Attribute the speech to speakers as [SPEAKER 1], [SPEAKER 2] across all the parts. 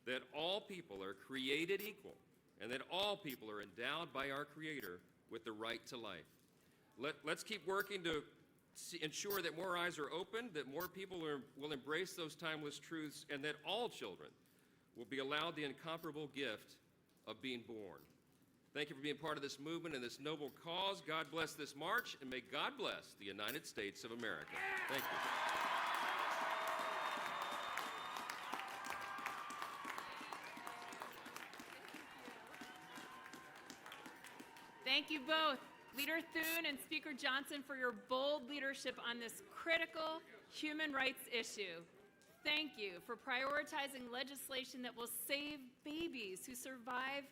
[SPEAKER 1] that all people are created equal and that all people are endowed by our Creator with the right to life. Let's keep working to ensure that more eyes are opened, that more people will embrace those timeless truths, and that all children will be allowed the incomparable gift of being born. Thank you for being part of this movement and this noble cause. God bless this march, and may God bless the United States of America. Thank you.
[SPEAKER 2] Thank you both, Leader Thune and Speaker Johnson, for your bold leadership on this critical human rights issue. Thank you for prioritizing legislation that will save babies who survive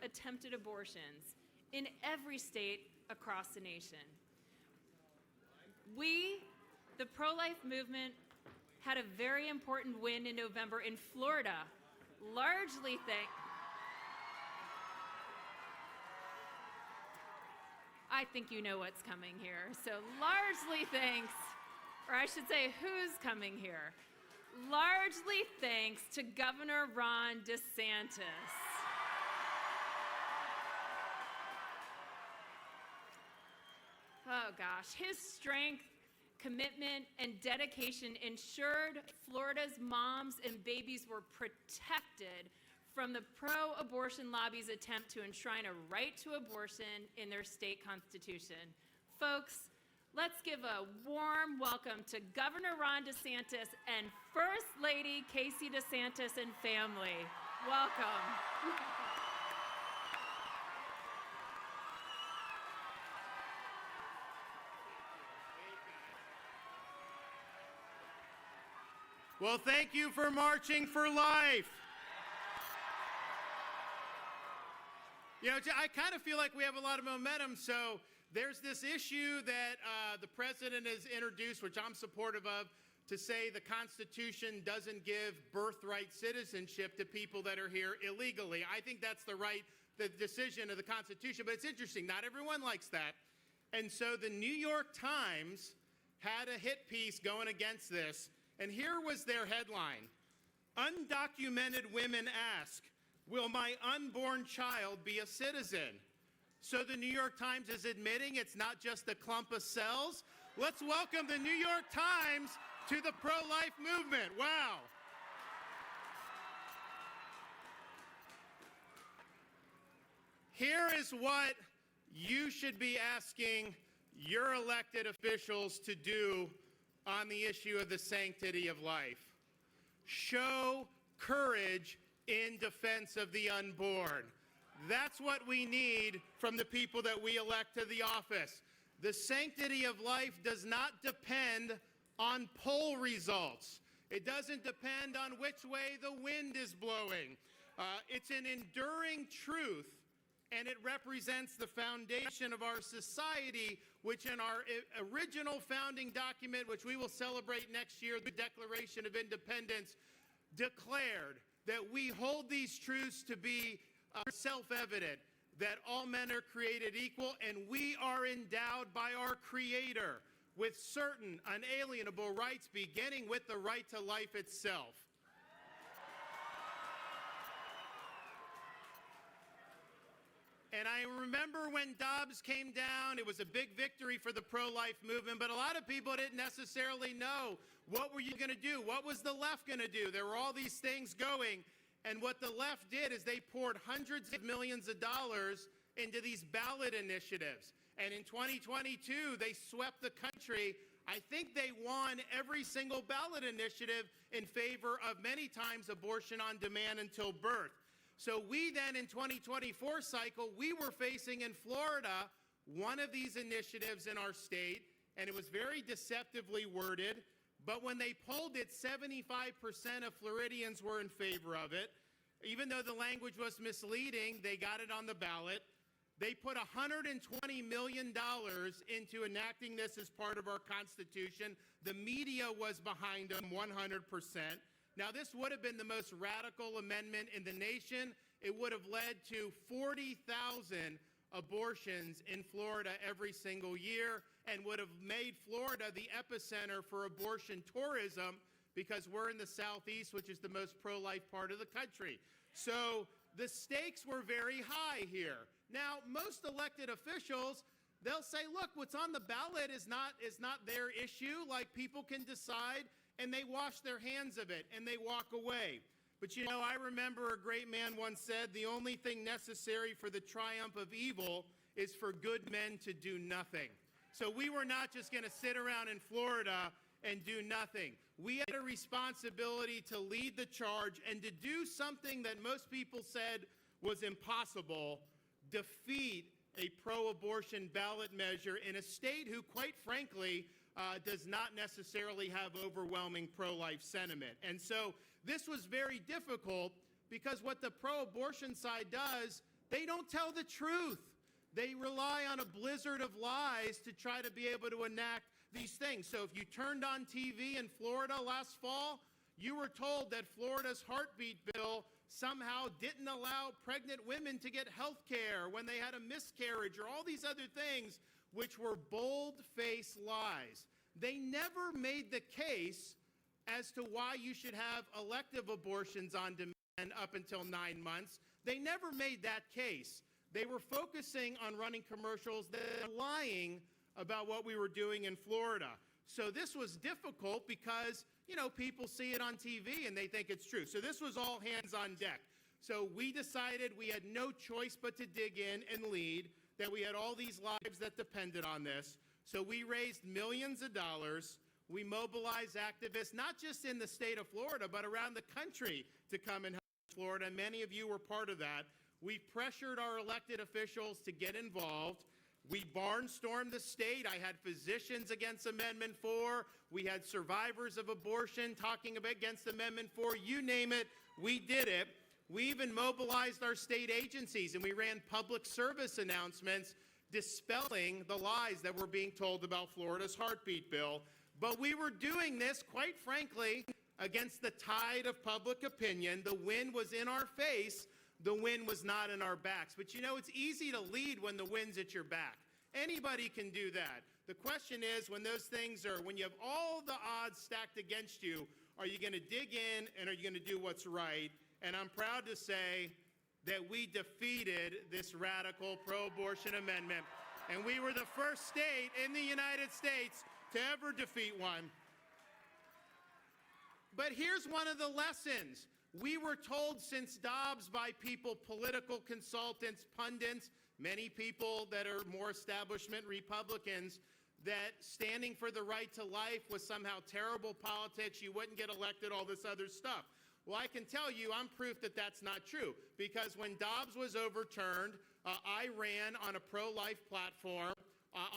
[SPEAKER 2] attempted abortions in every state across the nation. We, the pro-life movement, had a very important win in November in Florida, largely thanks. I think you know what's coming here. So largely thanks, or I should say who's coming here. Largely thanks to Governor Ron DeSantis. Oh gosh, his strength, commitment, and dedication ensured Florida's moms and babies were protected from the pro-abortion lobby's attempt to enshrine a right to abortion in their state constitution. Folks, let's give a warm welcome to Governor Ron DeSantis and First Lady Casey DeSantis and family. Welcome.
[SPEAKER 3] Well, thank you for marching for life. You know, I kind of feel like we have a lot of momentum. So there's this issue that the president has introduced, which I'm supportive of, to say the Constitution doesn't give birthright citizenship to people that are here illegally. I think that's the decision of the Constitution. But it's interesting, not everyone likes that. And so the New York Times had a hit piece going against this. And here was their headline: "Undocumented women ask, will my unborn child be a citizen?" So the New York Times is admitting it's not just a clump of cells. Let's welcome the New York Times to the pro-life movement. Wow. Here is what you should be asking your elected officials to do on the issue of the sanctity of life. Show courage in defense of the unborn. That's what we need from the people that we elect to the office. The sanctity of life does not depend on poll results. It doesn't depend on which way the wind is blowing. It's an enduring truth, and it represents the foundation of our society, which in our original founding document, which we will celebrate next year, the Declaration of Independence, declared that we hold these truths to be self-evident, that all men are created equal, and we are endowed by our Creator with certain unalienable rights, beginning with the right to life itself. And I remember when Dobbs came down, it was a big victory for the pro-life movement, but a lot of people didn't necessarily know, what were you going to do? What was the left going to do? There were all these things going, and what the left did is they poured hundreds of millions of dollars into these ballot initiatives. And in 2022, they swept the country. I think they won every single ballot initiative in favor of many times abortion on demand until birth. So we then, in 2024 cycle, we were facing in Florida one of these initiatives in our state, and it was very deceptively worded. But when they polled it, 75% of Floridians were in favor of it. Even though the language was misleading, they got it on the ballot. They put $120 million into enacting this as part of our Constitution. The media was behind them 100%. Now, this would have been the most radical amendment in the nation. It would have led to 40,000 abortions in Florida every single year and would have made Florida the epicenter for abortion tourism, because we're in the Southeast, which is the most pro-life part of the country. So the stakes were very high here. Now, most elected officials, they'll say, look, what's on the ballot is not their issue. Like, people can decide, and they wash their hands of it, and they walk away. But you know, I remember a great man once said, the only thing necessary for the triumph of evil is for good men to do nothing. So we were not just going to sit around in Florida and do nothing. We had a responsibility to lead the charge and to do something that most people said was impossible: defeat a pro-abortion ballot measure in a state who, quite frankly, does not necessarily have overwhelming pro-life sentiment. And so this was very difficult because what the pro-abortion side does, they don't tell the truth. They rely on a blizzard of lies to try to be able to enact these things. So if you turned on TV in Florida last fall, you were told that Florida's heartbeat bill somehow didn't allow pregnant women to get health care when they had a miscarriage, or all these other things, which were bold-faced lies. They never made the case as to why you should have elective abortions on demand up until 9 months. They never made that case. They were focusing on running commercials that were lying about what we were doing in Florida. So this was difficult because, you know, people see it on TV and they think it's true. So this was all hands on deck. So we decided we had no choice but to dig in and lead, that we had all these lives that depended on this. So we raised millions of dollars. We mobilized activists, not just in the state of Florida, but around the country to come and help Florida. Many of you were part of that. We pressured our elected officials to get involved. We barnstormed the state. I had physicians against Amendment 4. We had survivors of abortion talking against Amendment 4. You name it, we did it. We even mobilized our state agencies, and we ran public service announcements dispelling the lies that were being told about Florida's heartbeat bill. But we were doing this, quite frankly, against the tide of public opinion. The wind was in our face. The wind was not in our backs. But you know, it's easy to lead when the wind's at your back. Anybody can do that. The question is, when those things are, when you have all the odds stacked against you, are you going to dig in and are you going to do what's right? And I'm proud to say that we defeated this radical pro-abortion amendment. And we were the first state in the United States to ever defeat one. But here's one of the lessons. We were told since Dobbs by people, political consultants, pundits, many people that are more establishment Republicans, that standing for the right to life was somehow terrible politics, you wouldn't get elected, all this other stuff. Well, I can tell you, I'm proof that that's not true, because when Dobbs was overturned, I ran on a pro-life platform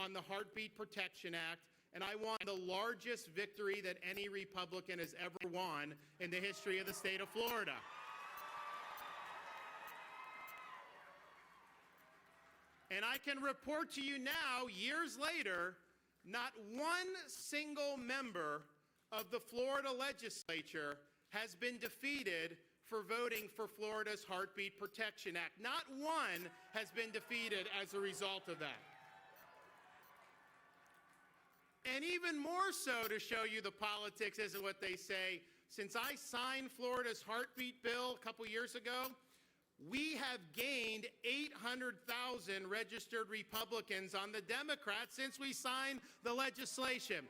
[SPEAKER 3] on the Heartbeat Protection Act, and I won the largest victory that any Republican has ever won in the history of the state of Florida. And I can report to you now, years later, not one single member of the Florida legislature has been defeated for voting for Florida's Heartbeat Protection Act. Not one has been defeated as a result of that. And even more so, to show you the politics isn't what they say, since I signed Florida's heartbeat bill a couple years ago, we have gained 800,000 registered Republicans on the Democrats since we signed the legislation.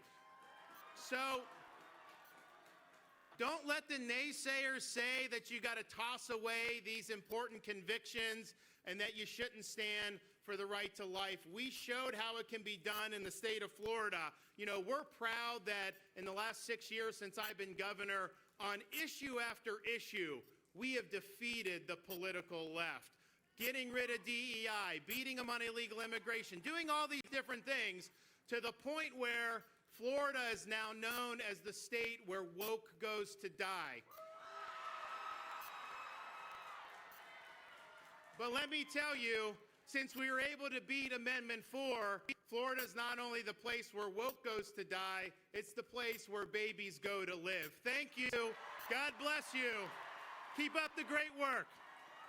[SPEAKER 3] So don't let the naysayers say that you got to toss away these important convictions and that you shouldn't stand for the right to life. We showed how it can be done in the state of Florida. You know, we're proud that in the last 6 years since I've been governor, on issue after issue, we have defeated the political left. Getting rid of DEI, beating them on illegal immigration, doing all these different things to the point where Florida is now known as the state where woke goes to die. But let me tell you, since we were able to beat Amendment 4, Florida is not only the place where woke goes to die, it's the place where babies go to live. Thank you. God bless you. Keep up the great work.